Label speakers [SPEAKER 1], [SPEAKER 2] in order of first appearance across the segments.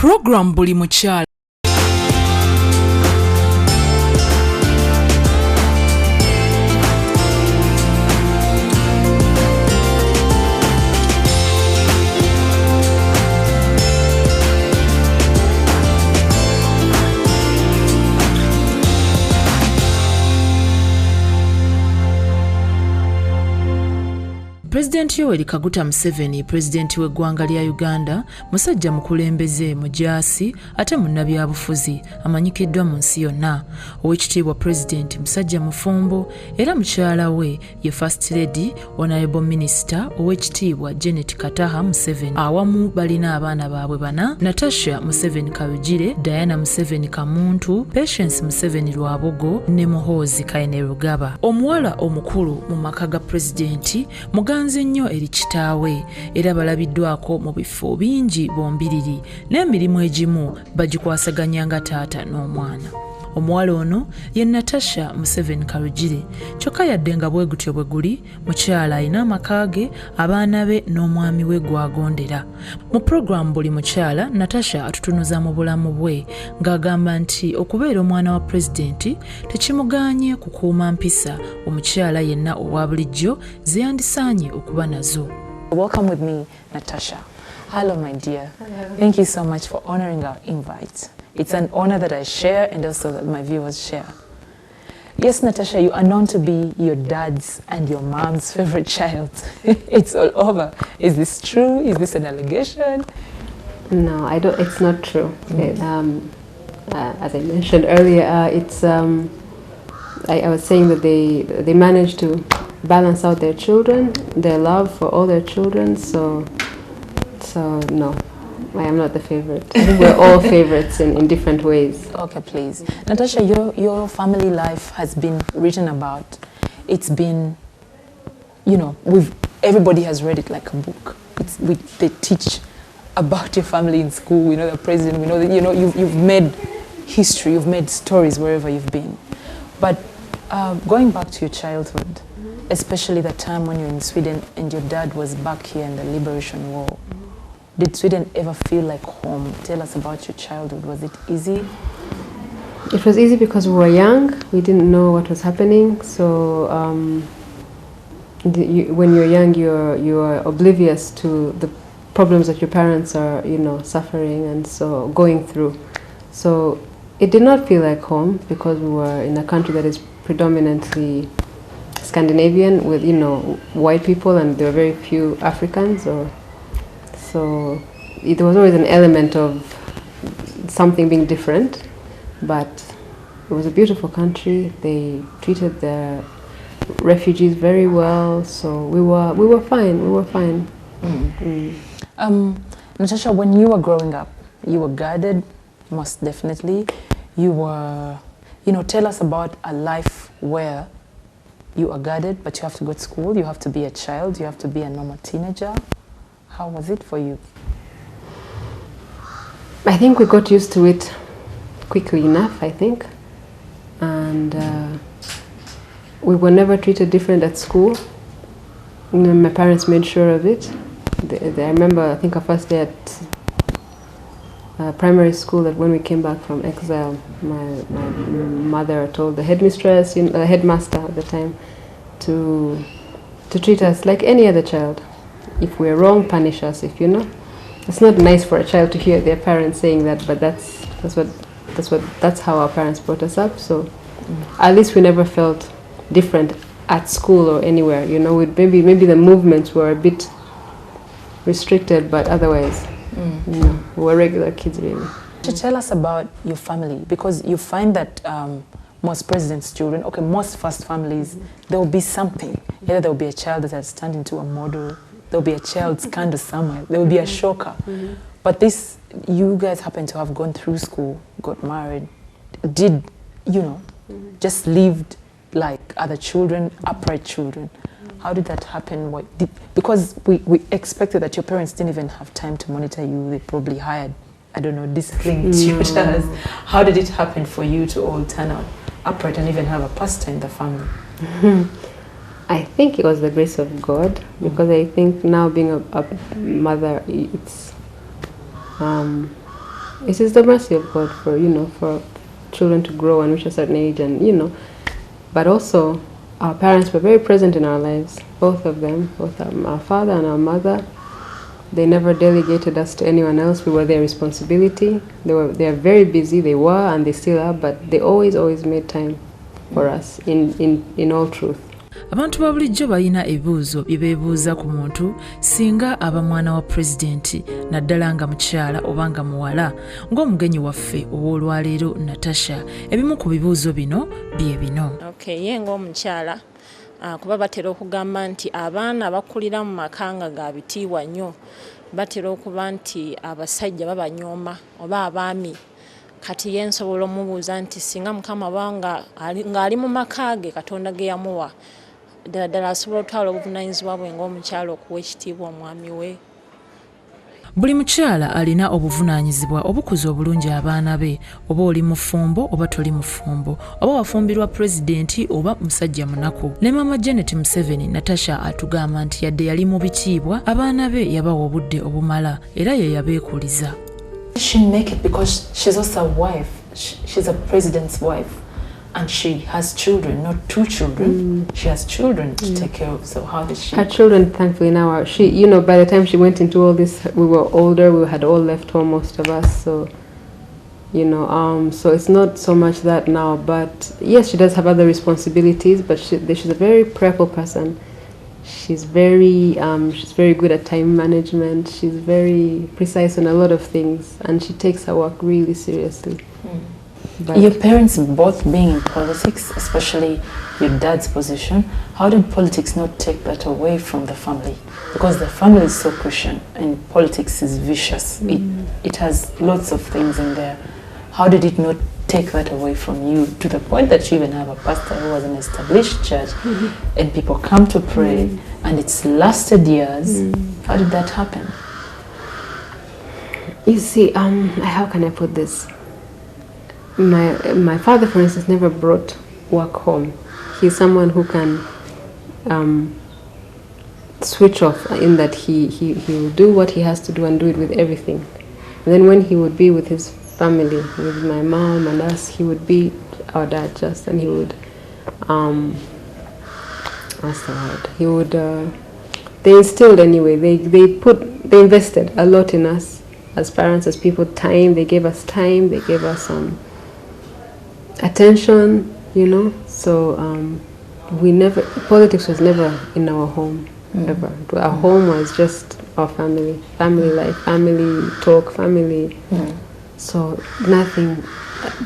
[SPEAKER 1] Program Buli Mukyala. President Yoweri Kaguta Museveni, President w'eggwanga lya Uganda, musajja mukulembeze mujaasi ate munnabyabufuzi amanyikiddwa mu nsi yonna. Oweekitiibwa President musajja mufumbo era mukyala we ye First Lady Honorable Minister Oweekitiibwa Janet Kataha Museveni. Awamu balina abaana baabwe bana: Natasha Museveni Kalugire, Diana Museveni Kamuntu, Patience Museveni Lwabogo ne Muhoozi Kainerugaba. Omuwala omukulu mu maka ga President muganzi nnyo eri kitaawe era balabiddwako mu bifo bingi bombiriri n'emirimu egimu bagikwasaganya nga taata n'omwana. Omuwala ono ye Natasha Museveni Kalugire, kyokka yadde nga bwe gutyo bwe guli, mukyala alina amaka ge, abaana be n'omwami we gwagondera. Mu puroguramu Buli Mukyala, Natasha atutunuza mu bulamu bwe ng'agamba nti okubeera omwana wa pulezidenti tekimuganye kukuuma mpisa omukyala yenna owa bulijjo ze yandisaanye okuba nazo. Welcome with me, Natasha. Hello, my dear.
[SPEAKER 2] Hello.
[SPEAKER 1] Thank you so much for honoring our invite. It's an honor that I share and also that my viewers share. Yes, Natasha, you are known to be your dad's and your mom's favorite child. It's all over. Is this true? Is this an allegation?
[SPEAKER 2] No, I don't. It's not true. As I mentioned earlier, I was saying that they managed to balance out their children, their love for all their children. So no. I am not the favorite. I think we're all favorites in different ways. Okay, please.
[SPEAKER 1] Natasha, your family life has been written about. It's been, you know, everybody has read it like a book. They teach about your family in school. We know the president, we know that, you know, you've made history, you've made stories wherever you've been. But going back to your childhood, especially the time when you're in Sweden and your dad was back here in the Liberation War, did Sweden ever feel like home? Tell us about your childhood. Was it easy?
[SPEAKER 2] It was easy because we were young. We didn't know what was happening. So when you're young, you're oblivious to the problems that your parents are, you know, suffering and so going through. So it did not feel like home because we were in a country that is predominantly Scandinavian with, you know, white people, and there were very few Africans So there was always an element of something being different, but it was a beautiful country. They treated their refugees very well, so we were fine. We were fine.
[SPEAKER 1] Natasha, when you were growing up, you were guarded, most definitely. You were, you know, tell us about a life where you are guarded, but you have to go to school. You have to be a child. You have to be a normal teenager. How was it for you?
[SPEAKER 2] I think we got used to it quickly enough, I think. And we were never treated different at school. You know, my parents made sure of it. I remember, I think our first day at primary school, that when we came back from exile, my mother told the headmistress, you know, the headmaster at the time, to treat us like any other child. If we're wrong, punish us. If you know, it's not nice for a child to hear their parents saying that, but that's how our parents brought us up. So at least we never felt different at school or anywhere. You know, maybe the movements were a bit restricted, but otherwise, you know, we were regular kids really.
[SPEAKER 1] Tell us about your family, because you find that most presidents' children, okay, most first families, there will be something. Either there will be a child that has turned into a model. There'll be a child scandal somewhere. There will be a shocker. But this, you guys happen to have gone through school, got married, did, you know, just lived like other children, upright children. How did that happen? Because we expected that your parents didn't even have time to monitor you. They probably hired, I don't know, disciplined tutors. How did it happen for you to all turn out upright and even have a pastor in the family?
[SPEAKER 2] I think it was the grace of God, because I think now being a mother, it's it is the mercy of God for, you know, for children to grow and reach a certain age, and, you know, but also our parents were very present in our lives, both of them, both our father and our mother. They never delegated us to anyone else. We were their responsibility. They are very busy, they were and they still are, but they always made time for us in all truth.
[SPEAKER 1] Abantu ba bulijjo balina ebibuuzo bye beebuuza ku muntu singa aba mwana wa pulezidenti naddala nga mukyala oba nga muwala. Ng'omugenyi waffe ow'olwaleero Natasha, ebimu ku bibuuzo bino bye bino.
[SPEAKER 3] Ye ng'omukyala kuba batera okugamba nti abaana abakulira mu makanga ga bitiibwa nnyo batera okuba nti abasajja babanyooma oba abaami. Kati ye nsobola omubuuza nti singa Mukama ng'ali mu maka ge Katonda ge yamuwa, ddala asobola otwala obuvunaanyizibwa bwe ng'omukyala okuwa ekitiibwa omwami we?
[SPEAKER 1] Buli mukyala alina obuvunaanyizibwa obukuza obulungi abaana be, oba oli mufumbo oba toli mufumbo, oba wafumbirwa pulezidenti oba musajja munaku. Ne Maama Janet Museveni Natasha atugamba nti yadde yali mu bitiibwa, abaana be yabawa obudde obumala era ye yabeekuliza.
[SPEAKER 4] She make it because she's also a wife. She's a president's wife. And she has children, not two children. She has children to take care of. So how did she?
[SPEAKER 2] Her children, thankfully, now are, she, you know, by the time she went into all this, we were older. We had all left home, most of us. So, you know, so it's not so much that now. But yes, she does have other responsibilities. But she's a very prayerful person. She's very good at time management. She's very precise on a lot of things, and she takes her work really seriously. But
[SPEAKER 4] your parents both being in politics, especially your dad's position, how did politics not take that away from the family? Because the family is so Christian and politics is vicious. It has lots of things in there. How did it not take that away from you to the point that you even have a pastor who was an established church and people come to pray and it's lasted years? How did that happen?
[SPEAKER 2] you see, how can I put this? My father, for instance, never brought work home. He's someone who can switch off, in that he will do what he has to do and do it with everything. And then when he would be with his family, with my mom and us, he would be our dad just, and he would, what's the word? He would, they instilled anyway, they invested a lot in us as parents, as people, time. They gave us time, they gave us attention, you know. So politics was never in our home, ever. Our home was just our family life, family talk, family. So nothing,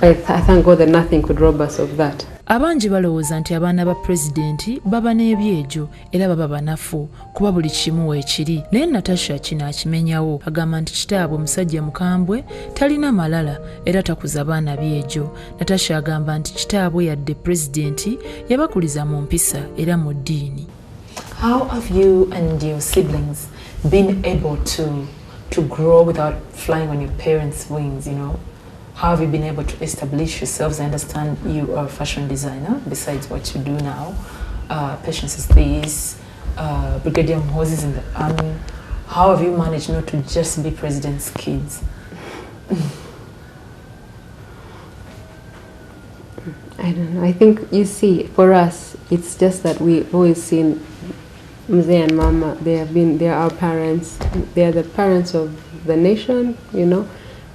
[SPEAKER 2] I thank God that nothing could rob us of that.
[SPEAKER 1] Abangi balowooza nti abaana ba pulezidenti baba n'ebyejo era baba banafu kuba buli kimu weekiri. Naye Natasha kino akimenyawo, agamba nti kitaabwe musajja mukambwe talina malala era takuza baana byejo. Natasha agamba nti kitaabwe yadde pulezidenti yabakuliza mu mpisa era mu ddiini.
[SPEAKER 4] How have you and your siblings been able to grow without flying on your parents' wings, you know? How have you been able to establish yourselves? I understand you are a fashion designer, besides what you do now. Patience is this, Brigadier Moses in the army. How have you managed not to just be president's kids?
[SPEAKER 2] I don't know. I think, you see, for us, it's just that we've always seen Mzee and Mama. They are our parents. They are the parents of the nation, you know.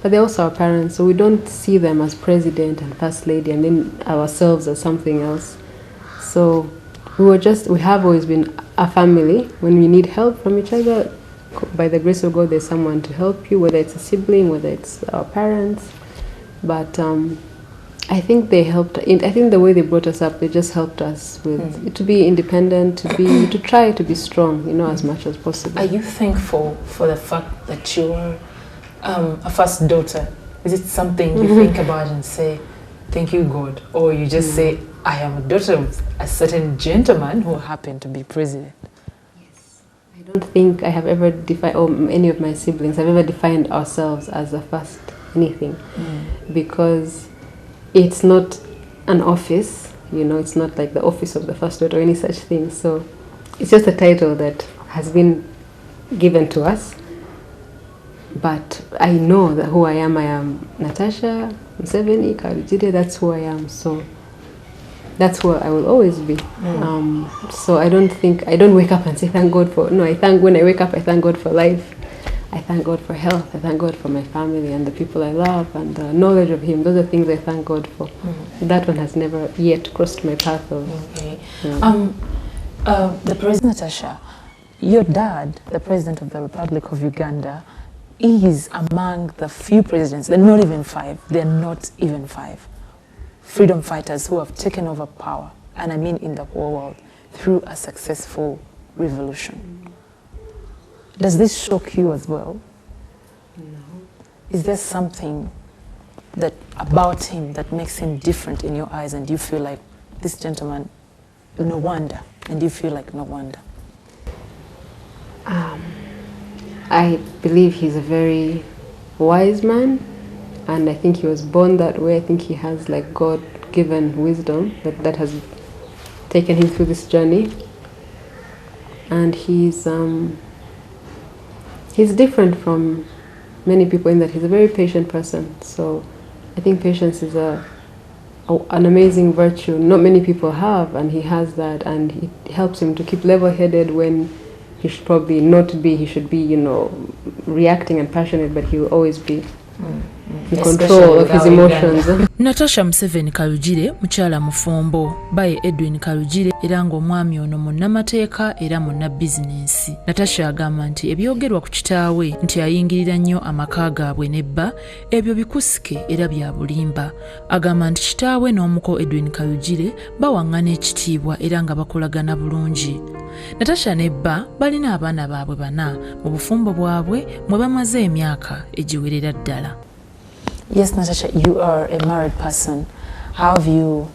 [SPEAKER 2] But they're also our parents, so we don't see them as president and first lady and then ourselves as something else. So we have always been a family. When we need help from each other, by the grace of God, there's someone to help you, whether it's a sibling, whether it's our parents. But I think they helped. I think the way they brought us up, they just helped us with to be independent, to try to be strong, you know, as much as possible.
[SPEAKER 4] Are you thankful for the fact that you are a first daughter? Is it something you think about and say, thank you, God? Or you just say, I am a daughter of a certain gentleman who happened to be president?
[SPEAKER 2] Yes. I don't think I have ever defined, or any of my siblings have ever defined ourselves as a first anything. Because it's not an office, you know, it's not like the office of the first daughter or any such thing. So it's just a title that has been given to us. but I know that who I am Natasha Museveni Kalugire, that's who I am, so that's who I will always be. So I don't wake up and say thank God for, no, when I wake up I thank God for life, I thank God for health, I thank God for my family and the people I love and the knowledge of Him. Those are things I thank God for. That one has never yet crossed my path of.
[SPEAKER 4] Okay. The President, Natasha, your dad, the President of the Republic of Uganda, is among the few presidents, they're not even five, freedom fighters who have taken over power, and I mean in the whole world, through a successful revolution. Does this shock you as well?
[SPEAKER 2] No.
[SPEAKER 4] Is there something that about him that makes him different in your eyes and you feel like this gentleman, no wonder, and you feel like no wonder?
[SPEAKER 2] I believe he's a very wise man, and I think he was born that way. I think he has like God-given wisdom that has taken him through this journey, and he's different from many people in that he's a very patient person. So I think patience is an amazing virtue not many people have, and he has that, and it helps him to keep level-headed when he should probably not be. He should be, you know, reacting and passionate, but he will always be in control of his emotions.
[SPEAKER 1] Natasha Museveni Kalugire mukyala mufumbo baye Edwin Kalugire era ng'omwami ono munnamateeka era munnabizinensi. Natasha agamba nti ebyogerwa ku kitaawe nti ayingirira nnyo amaka gaabwe nebba ebyo bikusike era bya bulimba. Agamba nti kitaawe n'omuko Edwin Kalugire bawaŋŋana ekitiibwa era nga bakolagana bulungi. Natasha nebba balina abaana baabwe bana mu bufumbo bwabwe mwe bamaze emyaka egiwerera ddala.
[SPEAKER 4] Yes, Natasha, you are a married person. How have you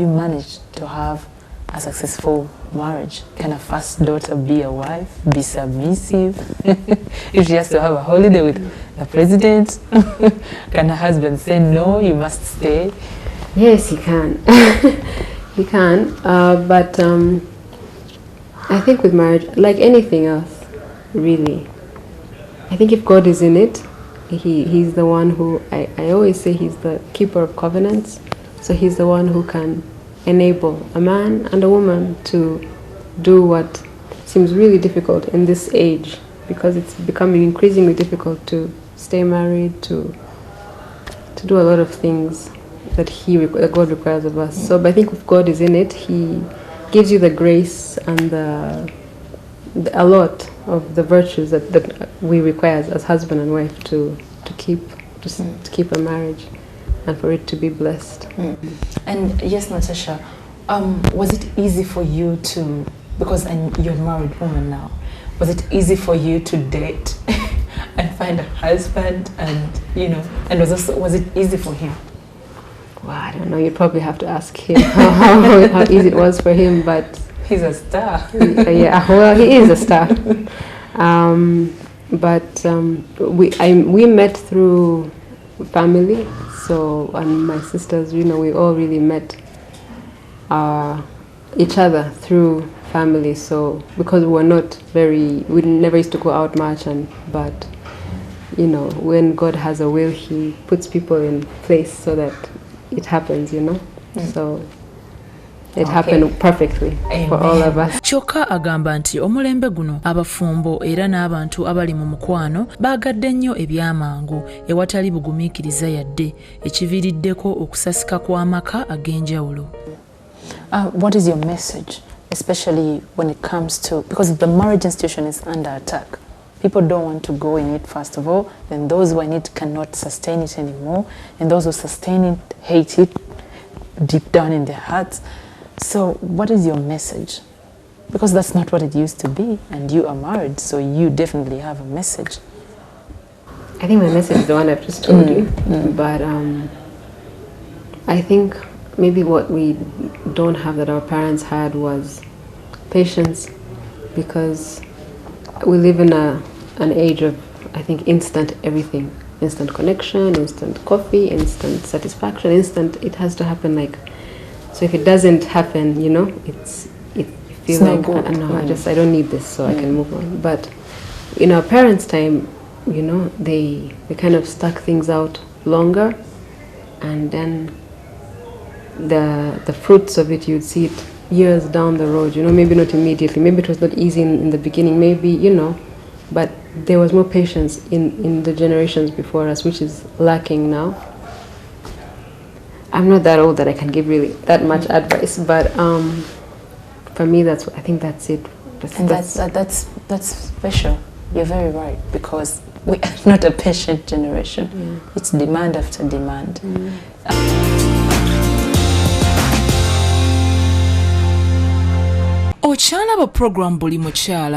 [SPEAKER 4] managed to have a successful marriage? Can a first daughter be a wife, be submissive? If she has to have a holiday with the president, can her husband say no, you must stay?
[SPEAKER 2] Yes, he can. He can, but I think with marriage, like anything else, really, I think if God is in it, He's the one who, I always say he's the keeper of covenants. So he's the one who can enable a man and a woman to do what seems really difficult in this age, because it's becoming increasingly difficult to stay married, to do a lot of things that God requires of us. So but I think if God is in it, He gives you the grace and a lot of the virtues that we require as husband and wife to keep a marriage and for it to be blessed.
[SPEAKER 4] And yes, Natasha, was it easy for you to, because you're a married woman now, was it easy for you to date and find a husband, and and was it easy for him?
[SPEAKER 2] Well, I don't know, you'd probably have to ask him how easy it was for him, but
[SPEAKER 4] he's a star.
[SPEAKER 2] Yeah, well, he is a star. We met through family, so, and my sisters, we all really met each other through family. So because we never used to go out much, but when God has a will, He puts people in place so that it happens, So it happened perfectly. Amen. For all of us.
[SPEAKER 1] Kyokka agamba nti omulembe guno abafumbo era n'abantu abali mu mukwano baagadde nnyo ebyamangu ewatali bugumiikiriza yadde ekiviiriddeko okusasika kw'amaka ag'enjawulo.
[SPEAKER 4] What is your message, especially when it comes to, because the marriage institution is under attack? People don't want to go in it, first of all, then those who are in it cannot sustain it anymore, and those who sustain it hate it deep down in their hearts. So what is your message? Because that's not what it used to be, and you are married, so you definitely have a message.
[SPEAKER 2] I think my message is the one I've just told you, but I think maybe what we don't have that our parents had was patience, because we live in an age of, I think, instant everything. Instant connection, instant coffee, instant satisfaction, it has to happen like. So if it doesn't happen, it feels like, I don't need this, so I can move on. But in our parents' time, you know, they kind of stuck things out longer, and then the fruits of it, you'd see it years down the road, you know, maybe not immediately, maybe it was not easy in the beginning, maybe, you know, but there was more patience in the generations before us, which is lacking now. I'm not that old that I can give really that much advice, but for me, I think that's it.
[SPEAKER 4] That's special. You're very right, because we are not a patient generation. It's demand after demand.
[SPEAKER 1] Okyalaba program Buli Mukyala